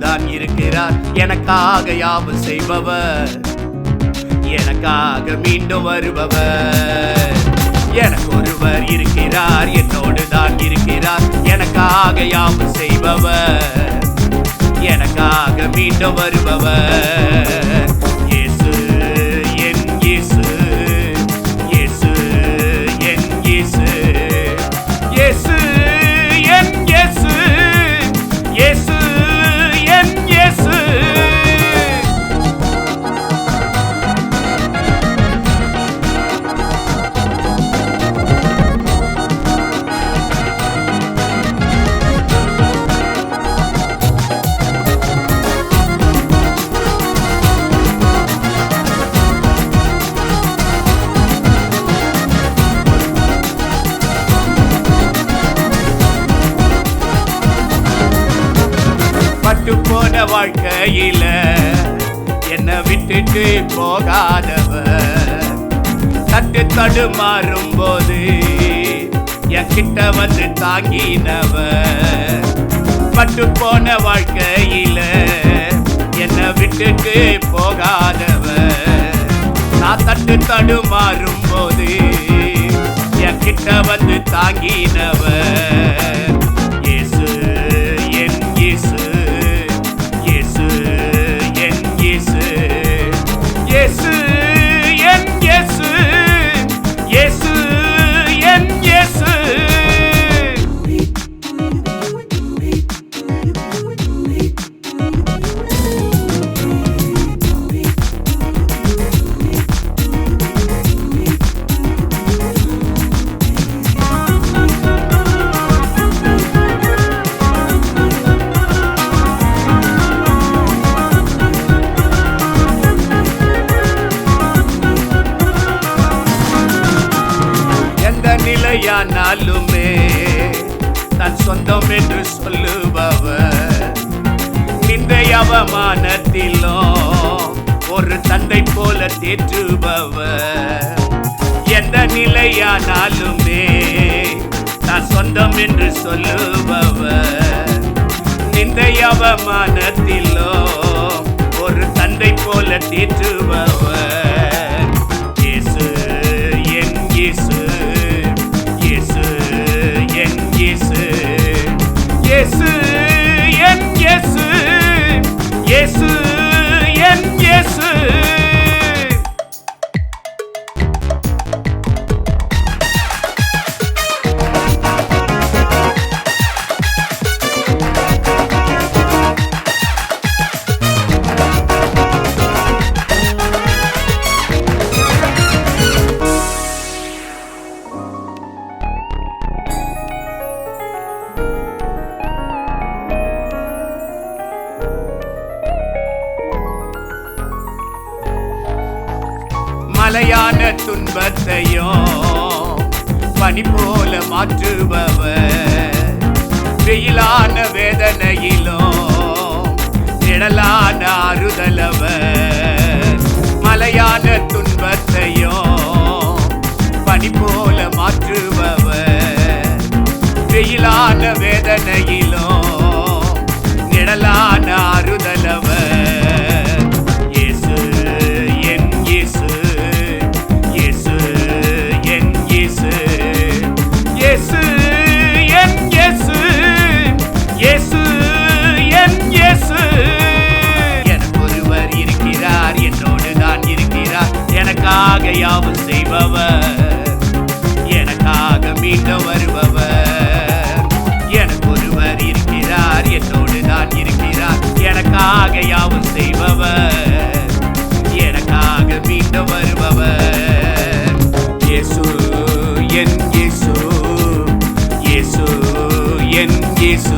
தான் இருக்கிறார். எனக்காக யாவும் செய்பவர், எனக்காக மீண்டும் வருபவர். எனக்கு ஒருவர் இருக்கிறார், என்னோடு தான் இருக்கிறார். எனக்காக யாவும் செய்பவர், எனக்காக மீண்டும் வருபவர். இயேசு என் இயேசு, இயேசு என் இயேசு, இயேசு என் இயேசு, இயேசு என் இயேசு. பட்டு போன வாழ்க்கையில என்னை விட்டுட்டு போகாதவர், தட்டு தடுமாறும் போது என் கிட்ட வந்து தாங்கினவர். பட்டு போன வாழ்க்கையில என்னை விட்டுட்டு போகாதவர், நான் தட்டு தடுமாறும் போது என் கிட்ட வந்து தாங்கினவர். இயேசு என் இயேசு, இயேசு என் இயேசு, இயேசு என் இயேசு, இயேசு என் இயேசு. நிலையானாலுமே தன் சொந்தம் என்று சொல்லுபவர், நிந்தை அவமானத்திலும் ஒரு தந்தை போல தேற்றுபவர். எந்த நிலையானாலுமே தன் சொந்தம் என்று சொல்லுபவர், நிந்தை அவமானத்திலும் ஒரு தந்தை போல தேற்றுபவர். இயேசு என் இயேசு, இயேசு என் இயேசு, இயேசு என் இயேசு, இயேசு என் இயேசு. மலையான துன்பத்தையும் பனி போல மாற்றுபவர், வெயிலான வேதனையிலும் நிழலான ஆறுதலவர். மலையான துன்பத்தையும் பனி போல மாற்றுபவர், வெயிலான வேதனையிலும் நிழலான ஆறுதலவர். இயேசு என் இயேசு, இயேசு என் இயேசு, இயேசு என் இயேசு, இயேசு என் இயேசு. எனக்கு ஒருவர் இருக்கிறார், என்னோடு தான் இருக்கிறார். எனக்காக யாவும் செய்பவர், எனக்காக மீண்டும் வருபவர். எனக்கு ஒருவர் இருக்கிறார், என்னோடு தான் இருக்கிறார். எனக்காக யாவும் செய்பவர், எனக்காக மீண்டும் வருபவர். இயேசு என் இயேசு, இயேசு என் இயேசு.